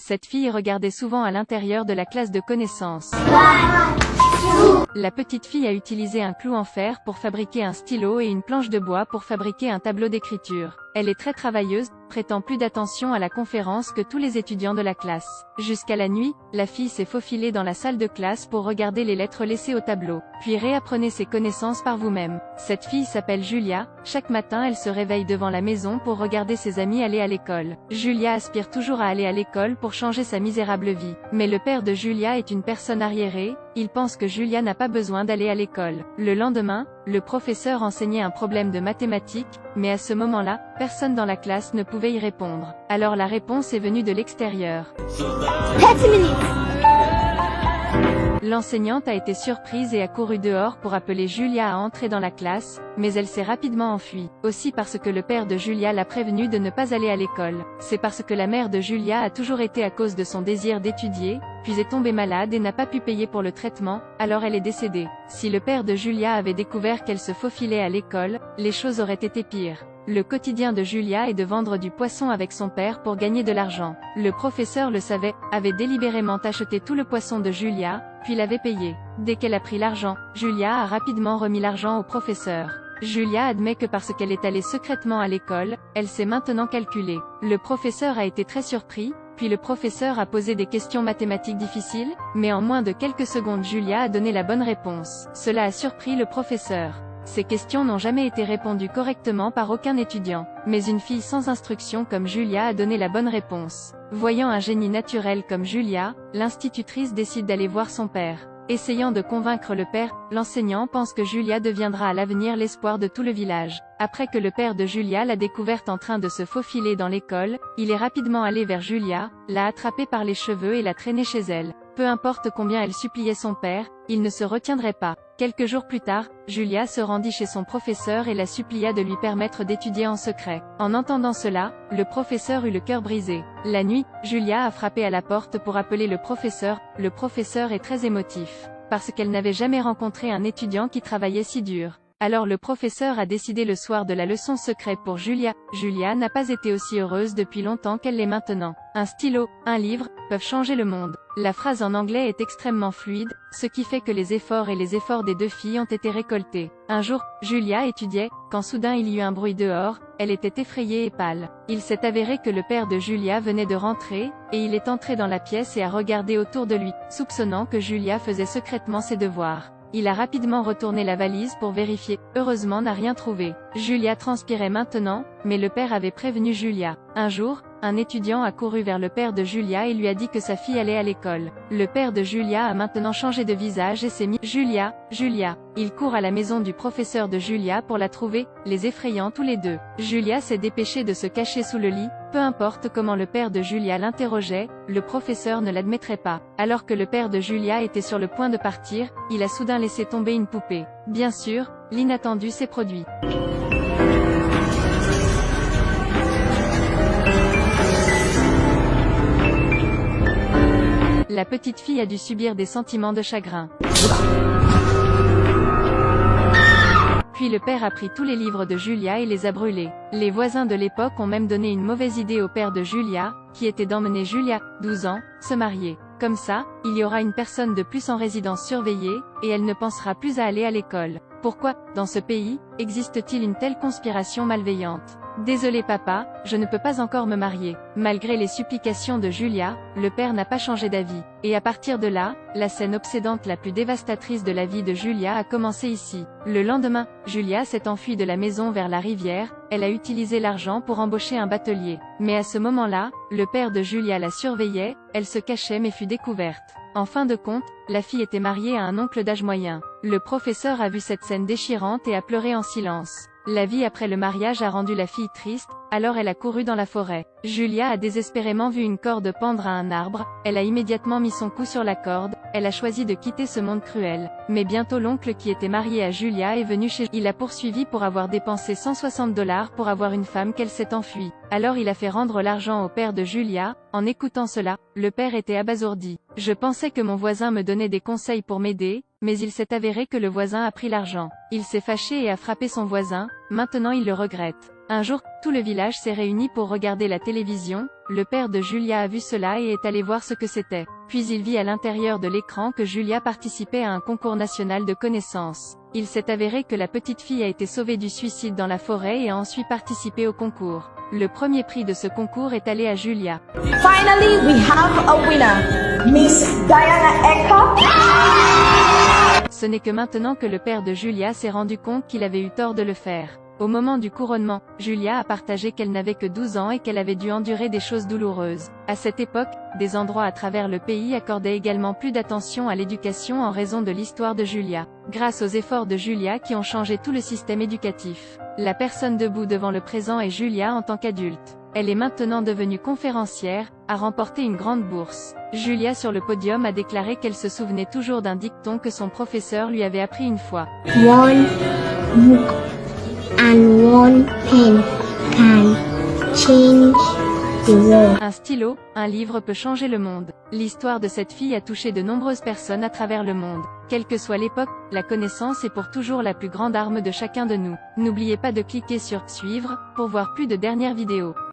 cette fille regardait souvent à l'intérieur de la classe de connaissances. La petite fille a utilisé un clou en fer pour fabriquer un stylo et une planche de bois pour fabriquer un tableau d'écriture. Elle est très travailleuse, prêtant plus d'attention à la conférence que tous les étudiants de la classe. Jusqu'à la nuit, la fille s'est faufilée dans la salle de classe pour regarder les lettres laissées au tableau. Puis réapprenez ses connaissances par vous-même. Cette fille s'appelle Julia. Chaque matin elle se réveille devant la maison pour regarder ses amis aller à l'école. Julia aspire toujours à aller à l'école pour changer sa misérable vie. Mais le père de Julia est une personne arriérée, il pense que Julia n'a pas besoin d'aller à l'école. Le lendemain, le professeur enseignait un problème de mathématiques, mais à ce moment-là, personne dans la classe ne pouvait y répondre. Alors la réponse est venue de l'extérieur. L'enseignante a été surprise et a couru dehors pour appeler Julia à entrer dans la classe, mais elle s'est rapidement enfuie. Aussi parce que le père de Julia l'a prévenue de ne pas aller à l'école. C'est parce que la mère de Julia a toujours été à cause de son désir d'étudier, puis est tombée malade et n'a pas pu payer pour le traitement, alors elle est décédée. Si le père de Julia avait découvert qu'elle se faufilait à l'école, les choses auraient été pires. Le quotidien de Julia est de vendre du poisson avec son père pour gagner de l'argent. Le professeur le savait, avait délibérément acheté tout le poisson de Julia, puis l'avait payé. Dès qu'elle a pris l'argent, Julia a rapidement remis l'argent au professeur. Julia admet que parce qu'elle est allée secrètement à l'école, elle s'est maintenant calculée. Le professeur a été très surpris, puis le professeur a posé des questions mathématiques difficiles, mais en moins de quelques secondes Julia a donné la bonne réponse. Cela a surpris le professeur. Ces questions n'ont jamais été répondues correctement par aucun étudiant, mais une fille sans instruction comme Julia a donné la bonne réponse. Voyant un génie naturel comme Julia, l'institutrice décide d'aller voir son père. Essayant de convaincre le père, l'enseignant pense que Julia deviendra à l'avenir l'espoir de tout le village. Après que le père de Julia l'a découverte en train de se faufiler dans l'école, il est rapidement allé vers Julia, l'a attrapée par les cheveux et l'a traînée chez elle. Peu importe combien elle suppliait son père, il ne se retiendrait pas. Quelques jours plus tard, Julia se rendit chez son professeur et la supplia de lui permettre d'étudier en secret. En entendant cela, le professeur eut le cœur brisé. La nuit, Julia a frappé à la porte pour appeler le professeur. Le professeur est très émotif, parce qu'elle n'avait jamais rencontré un étudiant qui travaillait si dur. Alors le professeur a décidé le soir de la leçon secrète pour Julia. Julia n'a pas été aussi heureuse depuis longtemps qu'elle l'est maintenant. Un stylo, un livre, peuvent changer le monde. La phrase en anglais est extrêmement fluide, ce qui fait que les efforts des deux filles ont été récoltés. Un jour, Julia étudiait, quand soudain il y eut un bruit dehors, elle était effrayée et pâle. Il s'est avéré que le père de Julia venait de rentrer, et il est entré dans la pièce et a regardé autour de lui, soupçonnant que Julia faisait secrètement ses devoirs. Il a rapidement retourné la valise pour vérifier, heureusement n'a rien trouvé. Julia transpirait maintenant, mais le père avait prévenu Julia. Un jour, un étudiant a couru vers le père de Julia et lui a dit que sa fille allait à l'école. Le père de Julia a maintenant changé de visage et s'est mis « Julia, Julia ». Il court à la maison du professeur de Julia pour la trouver, les effrayant tous les deux. Julia s'est dépêchée de se cacher sous le lit. Peu importe comment le père de Julia l'interrogeait, le professeur ne l'admettrait pas. Alors que le père de Julia était sur le point de partir, il a soudain laissé tomber une poupée. Bien sûr, l'inattendu s'est produit. La petite fille a dû subir des sentiments de chagrin. Puis le père a pris tous les livres de Julia et les a brûlés. Les voisins de l'époque ont même donné une mauvaise idée au père de Julia, qui était d'emmener Julia, 12 ans, se marier. Comme ça, il y aura une personne de plus en résidence surveillée, et elle ne pensera plus à aller à l'école. Pourquoi, dans ce pays, existe-t-il une telle conspiration malveillante ? Désolé papa, je ne peux pas encore me marier. Malgré les supplications de Julia, le père n'a pas changé d'avis. Et à partir de là, la scène obsédante la plus dévastatrice de la vie de Julia a commencé ici. Le lendemain, Julia s'est enfuie de la maison vers la rivière, elle a utilisé l'argent pour embaucher un batelier. Mais à ce moment-là, le père de Julia la surveillait, elle se cachait mais fut découverte. En fin de compte, la fille était mariée à un oncle d'âge moyen. Le professeur a vu cette scène déchirante et a pleuré en silence. La vie après le mariage a rendu la fille triste, alors elle a couru dans la forêt. Julia a désespérément vu une corde pendre à un arbre, elle a immédiatement mis son cou sur la corde, elle a choisi de quitter ce monde cruel. Mais bientôt l'oncle qui était marié à Julia est venu chez il l'a poursuivi pour avoir dépensé $160 pour avoir une femme qu'elle s'est enfuie. Alors il a fait rendre l'argent au père de Julia. En écoutant cela, le père était abasourdi. Je pensais que mon voisin me donnait des conseils pour m'aider, mais il s'est avéré que le voisin a pris l'argent. Il s'est fâché et a frappé son voisin, maintenant il le regrette. Un jour, tout le village s'est réuni pour regarder la télévision. Le père de Julia a vu cela et est allé voir ce que c'était. Puis il vit à l'intérieur de l'écran que Julia participait à un concours national de connaissances. Il s'est avéré que la petite fille a été sauvée du suicide dans la forêt et a ensuite participé au concours. Le premier prix de ce concours est allé à Julia. Finally, we have a winner, Miss Diana Eka. Ce n'est que maintenant que le père de Julia s'est rendu compte qu'il avait eu tort de le faire. Au moment du couronnement, Julia a partagé qu'elle n'avait que 12 ans et qu'elle avait dû endurer des choses douloureuses. À cette époque, des endroits à travers le pays accordaient également plus d'attention à l'éducation en raison de l'histoire de Julia. Grâce aux efforts de Julia qui ont changé tout le système éducatif. La personne debout devant le présent est Julia en tant qu'adulte. Elle est maintenant devenue conférencière, a remporté une grande bourse. Julia sur le podium a déclaré qu'elle se souvenait toujours d'un dicton que son professeur lui avait appris une fois. One book and one pen can change the world. Un stylo, un livre peut changer le monde. L'histoire de cette fille a touché de nombreuses personnes à travers le monde. Quelle que soit l'époque, la connaissance est pour toujours la plus grande arme de chacun de nous. N'oubliez pas de cliquer sur « Suivre » pour voir plus de dernières vidéos.